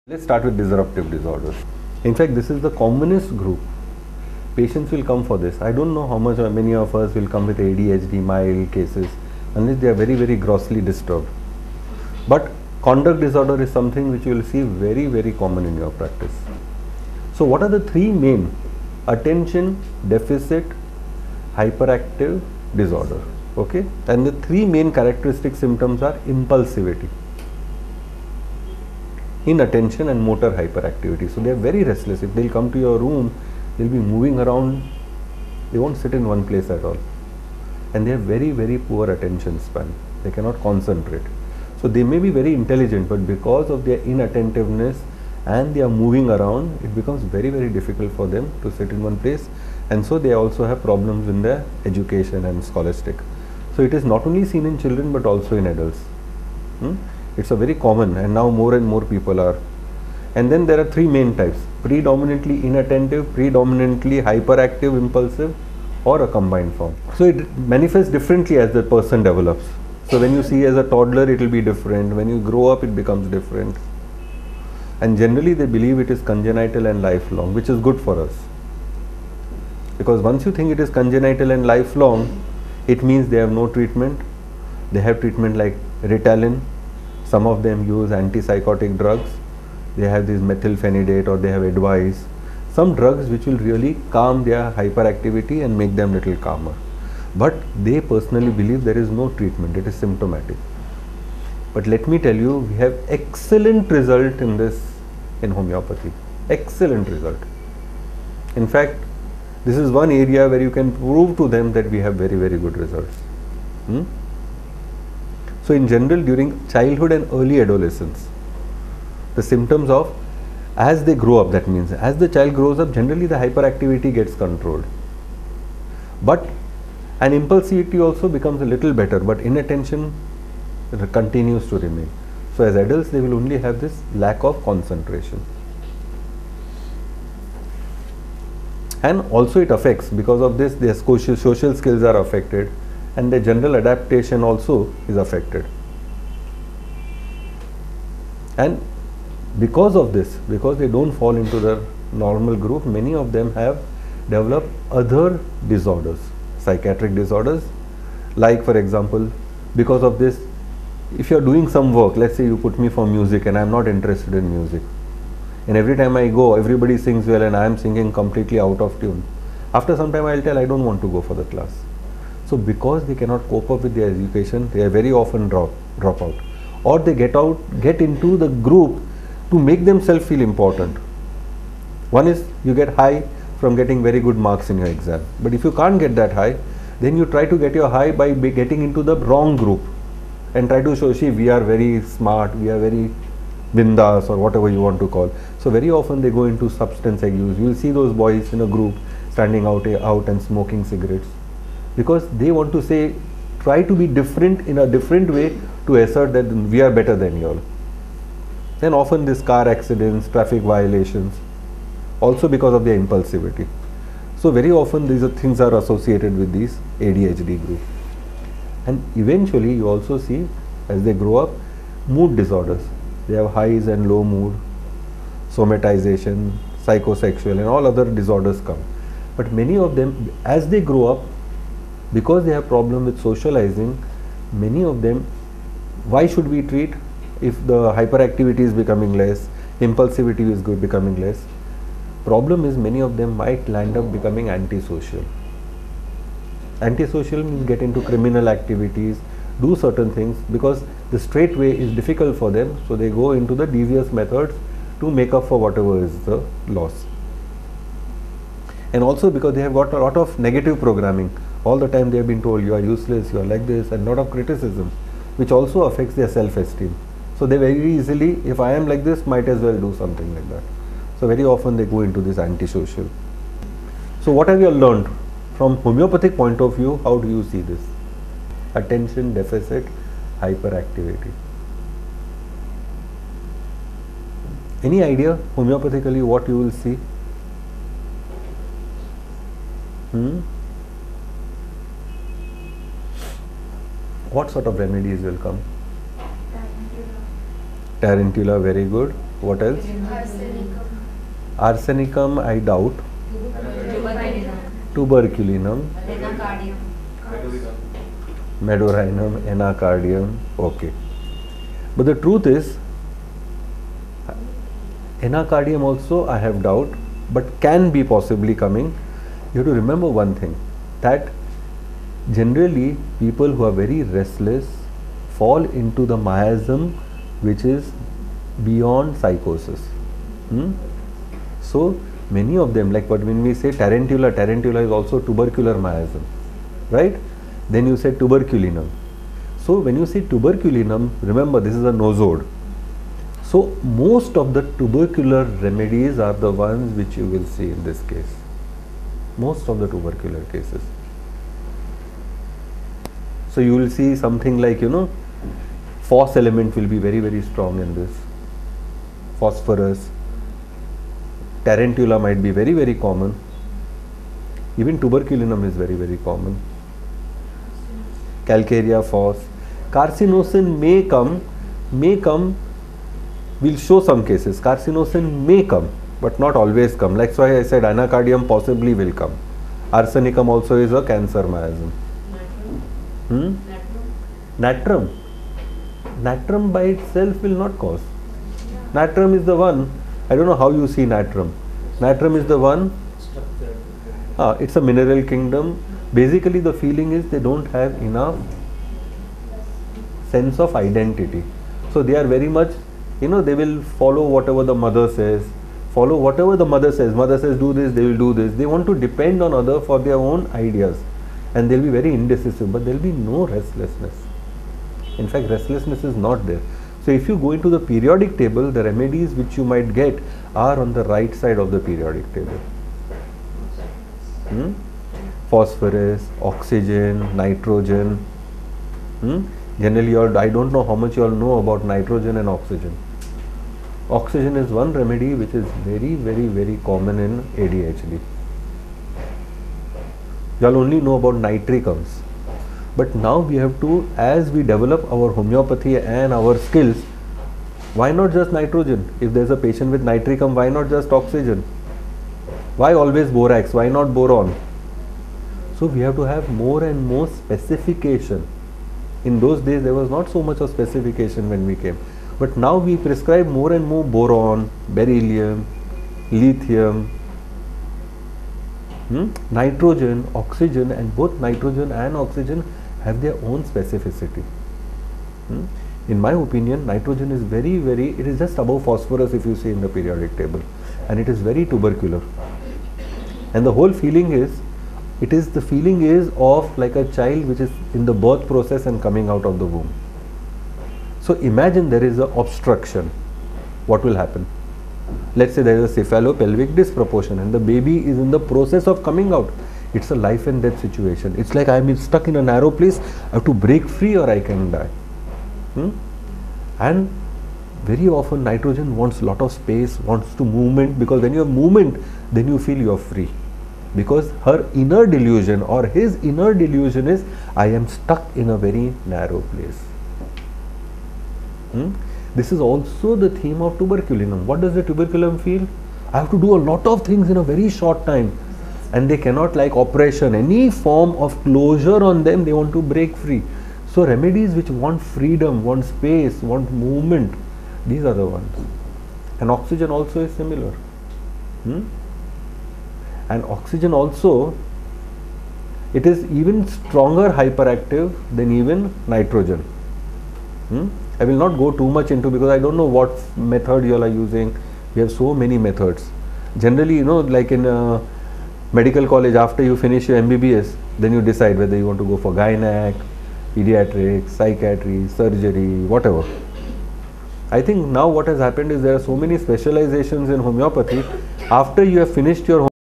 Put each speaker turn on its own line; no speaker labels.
Let's start with disruptive disorders. In fact, this is the commonest group. Patients will come for this. I don't know how much or many of us will come with ADHD mild cases unless they are very, very grossly disturbed. But conduct disorder is something which you will see very, very common in your practice. So what are the three main? Attention deficit hyperactive disorder. Okay, and the three main characteristic symptoms are impulsivity, inattention and motor hyperactivity. So they are very restless. If they'll come to your room, they'll be moving around. They won't sit in one place at all. And they have very, very poor attention span. They cannot concentrate. So they may be very intelligent, but because of their inattentiveness and they are moving around, it becomes very, very difficult for them to sit in one place. And so they also have problems in their education and scholastic. So it is not only seen in children but also in adults. It's a very common, and now more and more people are. And then there are three main types: predominantly inattentive, predominantly hyperactive impulsive, or a combined form. So it manifests differently as the person develops. So when you see as a toddler, it will be different. When you grow up, it becomes different. And generally they believe it is congenital and lifelong, which is good for us. Because once you think it is congenital and lifelong, it means they have no treatment. They have treatment like Ritalin. Some of them use antipsychotic drugs. They have this methylphenidate, or they have advice. Some drugs which will really calm their hyperactivity and make them little calmer. But they personally believe there is no treatment, it is symptomatic. But let me tell you, we have excellent result in this in homeopathy. Excellent result. In fact, this is one area where you can prove to them that we have very, very good results. So in general, during childhood and early adolescence, the symptoms of as they grow up, that means as the child grows up, generally the hyperactivity gets controlled. But an impulsivity also becomes a little better, but inattention continues to remain. So as adults, they will only have this lack of concentration. And also it affects, because of this, their social skills are affected, and the general adaptation also is affected. And because of this, because they don't fall into the normal group, many of them have developed other disorders, psychiatric disorders. Like for example, because of this, if you are doing some work, let's say you put me for music and I am not interested in music, and every time I go, everybody sings well and I am singing completely out of tune. After some time I will tell I don't want to go for the class. So because they cannot cope up with their education, they very often drop out, or they get into the group to make themselves feel important. One is you get high from getting very good marks in your exam, but if you can't get that high, then you try to get your high by getting into the wrong group and try to show, see, we are very smart, we are very bindas, or whatever you want to call. So very often they go into substance abuse. You will see those boys in a group standing out and smoking cigarettes, because they want to say, try to be different in a different way to assert that we are better than you all. Then often these car accidents, traffic violations, also because of their impulsivity. So very often these things are associated with these ADHD group. And eventually you also see, as they grow up, mood disorders. They have highs and low mood, somatization, psychosexual, and all other disorders come. But many of them, as they grow up, because they have problem with socializing, many of them, why should we treat if the hyperactivity is becoming less, impulsivity is becoming less? Problem is many of them might land up becoming antisocial. Antisocial means get into criminal activities, do certain things, because the straight way is difficult for them, so they go into the devious methods to make up for whatever is the loss. And also because they have got a lot of negative programming. All the time they have been told you are useless, you are like this, and a lot of criticism, which also affects their self-esteem. So they very easily, if I am like this, might as well do something like that. So very often they go into this antisocial. So what have you learned? From homeopathic point of view, how do you see this? Attention deficit hyperactivity. Any idea homeopathically what you will see? What sort of remedies will come?
Tarantula.
Tarantula, very good. What else?
Arsenicum.
Arsenicum, I doubt. Tuberculinum. Medorinum, anacardium. Okay. But the truth is, anacardium also I have doubt, but can be possibly coming. You have to remember one thing, that generally people who are very restless fall into the miasm which is beyond psychosis. So many of them, like when we say tarantula, tarantula is also tubercular miasm, right? Then you say tuberculinum. So when you say tuberculinum, remember this is a nosode. So most of the tubercular remedies are the ones which you will see in this case. Most of the tubercular cases. So you will see something like, phos element will be very, very strong in this. Phosphorus. Tarantula might be very, very common. Even tuberculinum is very, very common. Calcarea, phos. Carcinosin may come, we'll show some cases. Carcinosin may come, but not always come. Like so I said, anacardium possibly will come. Arsenicum also is a cancer miasm. Natrum. Natrum by itself will not cause. Natrum is the one, I don't know how you see natrum. Natrum is the one, it's a mineral kingdom. Basically the feeling is they don't have enough sense of identity. So they are very much, they will follow whatever the mother says. Follow whatever the mother says. Mother says do this, they will do this. They want to depend on other for their own ideas. And they'll be very indecisive, but there'll be no restlessness. In fact, restlessness is not there. So if you go into the periodic table, the remedies which you might get are on the right side of the periodic table. Phosphorus, oxygen, nitrogen. Generally, I don't know how much you all know about nitrogen and oxygen. Oxygen is one remedy which is very, very, very common in ADHD. You all only know about nitricums. But now we have to, as we develop our homeopathy and our skills, why not just nitrogen? If there's a patient with nitricum, why not just oxygen? Why always borax? Why not boron? So we have to have more and more specification. In those days there was not so much of specification when we came. But now we prescribe more and more boron, beryllium, lithium, nitrogen, oxygen, and both nitrogen and oxygen have their own specificity. In my opinion, nitrogen is very, very, it is just above phosphorus if you see in the periodic table, and it is very tubercular. And the whole feeling is, the feeling is of like a child which is in the birth process and coming out of the womb. So imagine there is an obstruction. What will happen? Let's say there is a cephalopelvic disproportion and the baby is in the process of coming out. It's a life and death situation. It's like I am stuck in a narrow place. I have to break free or I can die. And very often nitrogen wants a lot of space, wants to movement, because when you have movement, then you feel you are free. Because her inner delusion or his inner delusion is, I am stuck in a very narrow place. This is also the theme of tuberculinum. What does the tuberculum feel? I have to do a lot of things in a very short time, and they cannot, like operation, any form of closure on them, they want to break free. So remedies which want freedom, want space, want movement, these are the ones. And oxygen also is similar. And oxygen also, it is even stronger hyperactive than even nitrogen. I will not go too much into, because I don't know what method you all are using. We have so many methods. Generally, like in medical college, after you finish your MBBS, then you decide whether you want to go for gynec, pediatric, psychiatry, surgery, whatever. I think now what has happened is there are so many specializations in homeopathy. After you have finished your